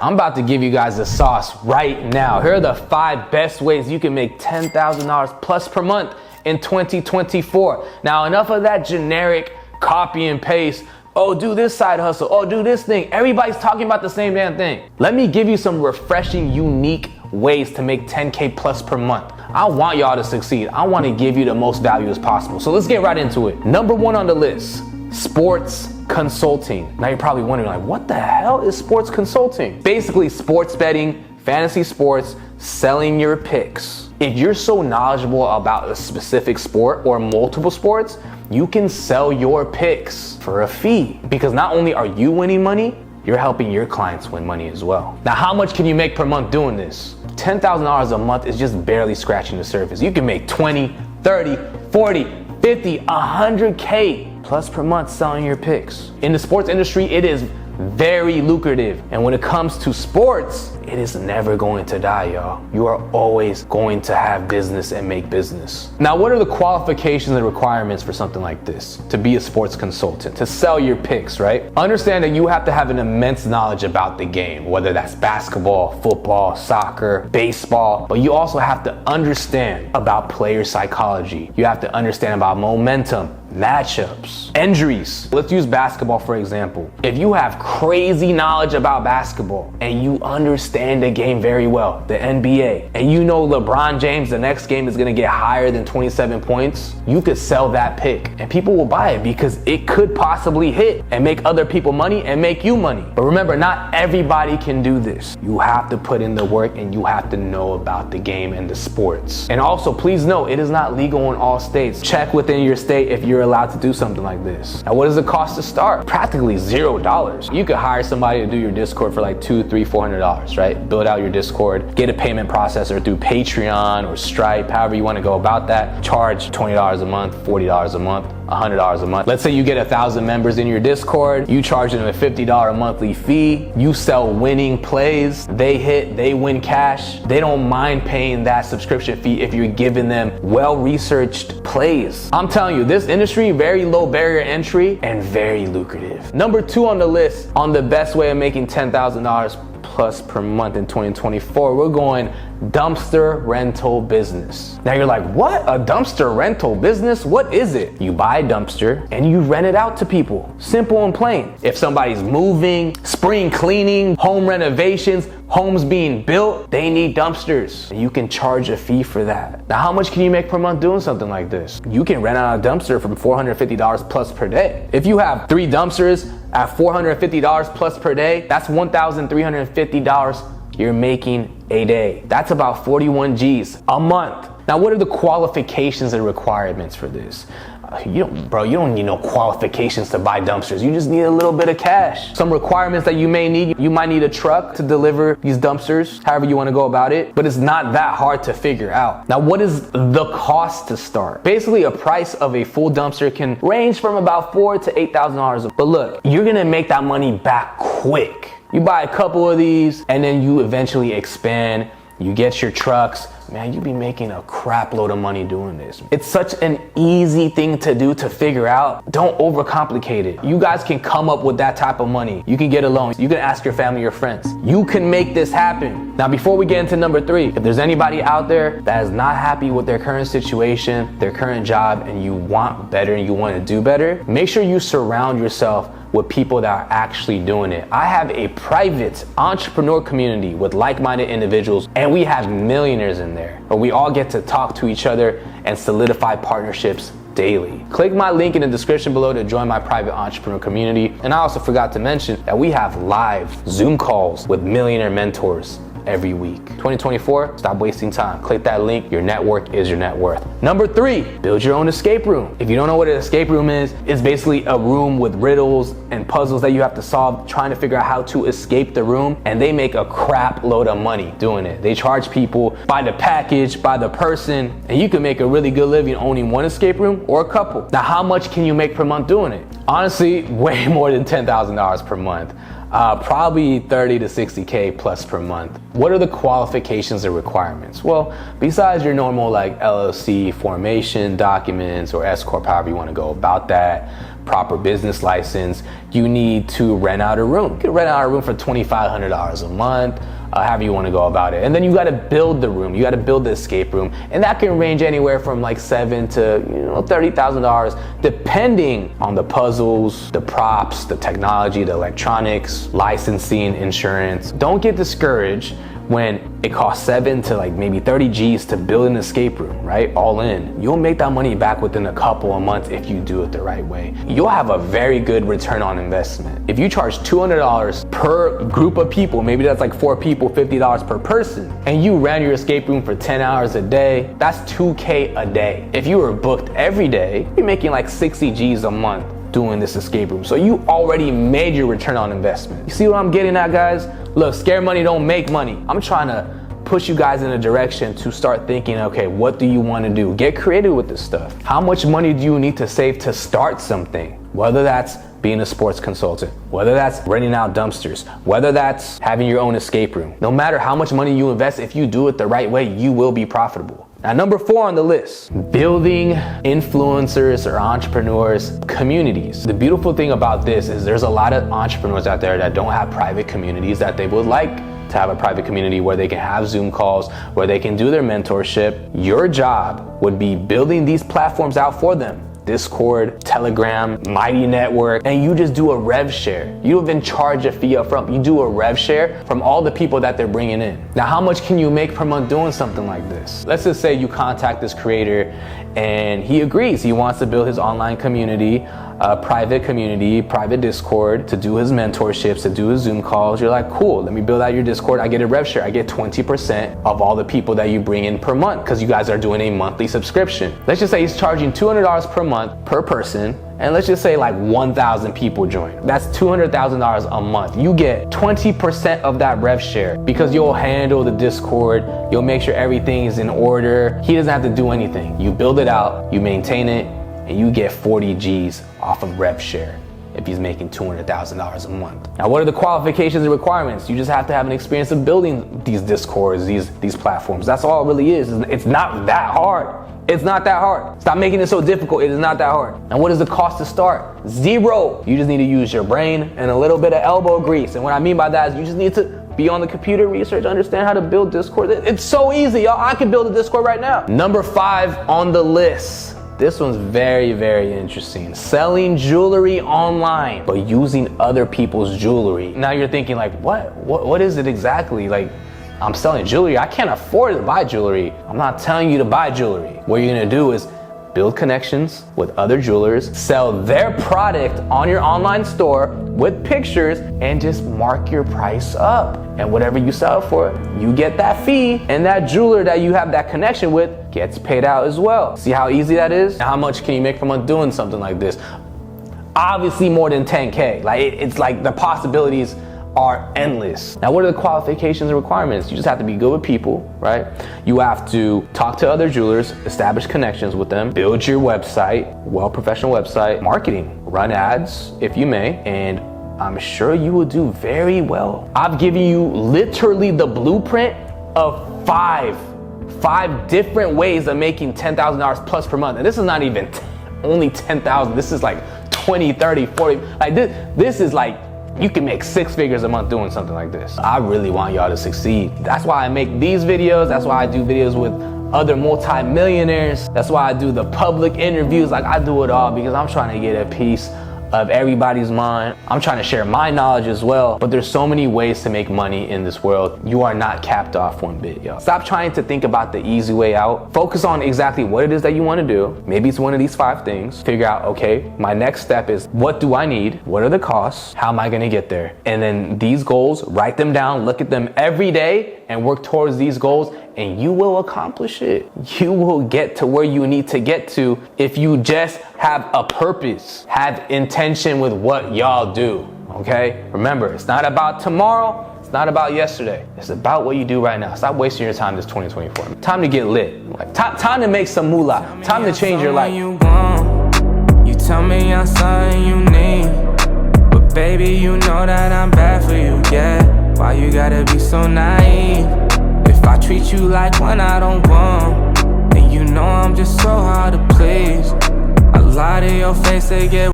I'm about to give you guys the sauce right now. Here are the 5 best ways you can make $10,000 plus per month in 2024. Now, enough of that generic copy and paste. Oh, do this side hustle. Oh, do this thing. Everybody's talking about the same damn thing. Let me give you some refreshing, unique ways to make 10K plus per month. I want y'all to succeed. I want to give you the most value as possible. So let's get right into it. Number 1 on the list, sports consulting. Now you're probably wondering, like, what the hell is sports consulting? Basically, sports betting, fantasy sports, selling your picks. If you're so knowledgeable about a specific sport or multiple sports, you can sell your picks for a fee, because not only are you winning money, you're helping your clients win money as well. Now, how much can you make per month doing this? $10,000 a month is just barely scratching the surface. You can make 20, 30, 40, 50, 100K plus per month selling your picks. In the sports industry, it is very lucrative. And when it comes to sports, it is never going to die, y'all. You are always going to have business and make business. Now, what are the qualifications and requirements for something like this? To be a sports consultant, to sell your picks, right? Understand that you have to have an immense knowledge about the game, whether that's basketball, football, soccer, baseball, but you also have to understand about player psychology. You have to understand about momentum, matchups, injuries. Let's use basketball for example. If you have crazy knowledge about basketball and you understand the game very well, the NBA, and you know LeBron James, the next game is gonna get higher than 27 points, you could sell that pick and people will buy it because it could possibly hit and make other people money and make you money. But remember, not everybody can do this. You have to put in the work and you have to know about the game and the sports. And also, please know, it is not legal in all states. Check within your state if you're allowed to do something like this. Now, what does it cost to start? Practically $0. You could hire somebody to do your Discord for like $200, $300, $400, right? Build out your Discord, get a payment processor through Patreon or Stripe, however you want to go about that. Charge $20 a month, $40 a month, $100 a month. Let's say you get 1,000 members in your Discord, you charge them a $50 monthly fee, you sell winning plays, they hit, they win cash. They don't mind paying that subscription fee if you're giving them well-researched plays. I'm telling you, this industry, very low barrier entry and very lucrative. Number 2 on the list on the best way of making $10,000 plus per month in 2024, we're going dumpster rental business. Now you're like, what? A dumpster rental business? What is it? You buy a dumpster and you rent it out to people. Simple and plain. If somebody's moving, spring cleaning, home renovations, homes being built, they need dumpsters. And you can charge a fee for that. Now, how much can you make per month doing something like this? You can rent out a dumpster from $450 plus per day. If you have 3 dumpsters at $450 plus per day, that's $1,350 you're making a day. That's about 41 G's a month. Now, what are the qualifications and requirements for this? You don't need no qualifications to buy dumpsters. You just need a little bit of cash. Some requirements that you may need, you might need a truck to deliver these dumpsters, however you want to go about it, but it's not that hard to figure out. Now, what is the cost to start? Basically, a price of a full dumpster can range from about $4,000 to $8,000. But look, you're gonna make that money back quick. You buy a couple of these and then you eventually expand. You get your trucks, man, you be making a crap load of money doing this. It's such an easy thing to do, to figure out. Don't overcomplicate it. You guys can come up with that type of money. You can get a loan. You can ask your family, your friends. You can make this happen. Now, before we get into number 3, if there's anybody out there that is not happy with their current situation, their current job, and you want better and you want to do better, make sure you surround yourself with people that are actually doing it. I have a private entrepreneur community with like-minded individuals, and we have millionaires in there, where we all get to talk to each other and solidify partnerships daily. Click my link in the description below to join my private entrepreneur community. And I also forgot to mention that we have live Zoom calls with millionaire mentors every week. 2024, stop wasting time. Click that link. Your network is your net worth. Number 3, build your own escape room. If you don't know what an escape room is, it's basically a room with riddles and puzzles that you have to solve, trying to figure out how to escape the room. And they make a crap load of money doing it. They charge people by the package, by the person, and you can make a really good living owning one escape room or a couple. Now, how much can you make per month doing it? Honestly, way more than $10,000 per month. Probably 30 to 60K plus per month. What are the qualifications and requirements? Well, besides your normal like LLC formation documents or S Corp, however you want to go about that, proper business license. You need to rent out a room. You can rent out a room for $2,500 a month, however you want to go about it. And then you got to build the room. You got to build the escape room, and that can range anywhere from like $7,000 to $30,000, depending on the puzzles, the props, the technology, the electronics, licensing, insurance. Don't get discouraged when it costs 7 to like maybe 30 G's to build an escape room, right? All in. You'll make that money back within a couple of months if you do it the right way. You'll have a very good return on investment. If you charge $200 per group of people, maybe that's like 4 people, $50 per person, and you ran your escape room for 10 hours a day, that's $2K a day. If you were booked every day, you're making like 60 G's a month doing this escape room. So you already made your return on investment. You see what I'm getting at, guys? Look, scare money don't make money. I'm trying to push you guys in a direction to start thinking, okay, what do you want to do? Get creative with this stuff. How much money do you need to save to start something? Whether that's being a sports consultant, whether that's renting out dumpsters, whether that's having your own escape room. No matter how much money you invest, if you do it the right way, you will be profitable. Now, number 4 on the list, building influencers or entrepreneurs communities. The beautiful thing about this is there's a lot of entrepreneurs out there that don't have private communities that they would like to have a private community where they can have Zoom calls, where they can do their mentorship. Your job would be building these platforms out for them. Discord, Telegram, Mighty Network, and you just do a rev share. You don't even charge a fee up front. You do a rev share from all the people that they're bringing in. Now, how much can you make per month doing something like this? Let's just say you contact this creator and he agrees. He wants to build his online community, private Discord, to do his mentorships, to do his Zoom calls. You're like, cool, let me build out your Discord. I get a rev share. I get 20% of all the people that you bring in per month because you guys are doing a monthly subscription. Let's just say he's charging $200 per month per person. And let's just say like 1,000 people join. That's $200,000 a month. You get 20% of that rev share because you'll handle the Discord. You'll make sure everything is in order. He doesn't have to do anything. You build it out, you maintain it, and you get 40 G's off of rev share if he's making $200,000 a month. Now, what are the qualifications and requirements? You just have to have an experience of building these Discords, these platforms. That's all it really is. It's not that hard. It's not that hard. Stop making it so difficult. It is not that hard. And what is the cost to start? 0. You just need to use your brain and a little bit of elbow grease. And what I mean by that is you just need to be on the computer, research, understand how to build Discord. It's so easy, y'all. I can build a Discord right now. Number 5 on the list. This one's very, very interesting. Selling jewelry online, but using other people's jewelry. Now you're thinking like, what is it exactly? Like, I'm selling jewelry. I can't afford to buy jewelry. I'm not telling you to buy jewelry. What you're gonna do is build connections with other jewelers, sell their product on your online store with pictures, and just mark your price up. And whatever you sell for, you get that fee, and that jeweler that you have that connection with gets paid out as well. See how easy that is? Now, how much can you make from doing something like this? Obviously more than 10K. Like it's like the possibilities are endless. Now, what are the qualifications and requirements? You just have to be good with people, right? You have to talk to other jewelers, establish connections with them, build your website, professional website, marketing, run ads if you may, and I'm sure you will do very well. I've given you literally the blueprint of five different ways of making $10,000 plus per month. And this is not even only 10,000. This is like 20, 30, 40. Like this is like, you can make 6 figures a month doing something like this. I really want y'all to succeed. That's why I make these videos. That's why I do videos with other multi-millionaires. That's why I do the public interviews. Like I do it all because I'm trying to get a piece of everybody's mind. I'm trying to share my knowledge as well, but there's so many ways to make money in this world. You are not capped off one bit, y'all. Stop trying to think about the easy way out. Focus on exactly what it is that you want to do. Maybe it's one of these 5 things. Figure out, okay, my next step is what do I need? What are the costs? How am I going to get there? And then these goals, write them down, look at them every day and work towards these goals, and you will accomplish it. You will get to where you need to get to if you just have a purpose, have intention with what y'all do, okay? Remember, it's not about tomorrow, it's not about yesterday. It's about what you do right now. Stop wasting your time this 2024. Time to get lit. Like, time to make some moolah. Time to change your life. You tell me I'm something you need, but baby, you know that I'm bad for you, yeah. Why you gotta be so naive? If I treat you like one I don't want, then you know I'm just so hard to please. I lie to your face to get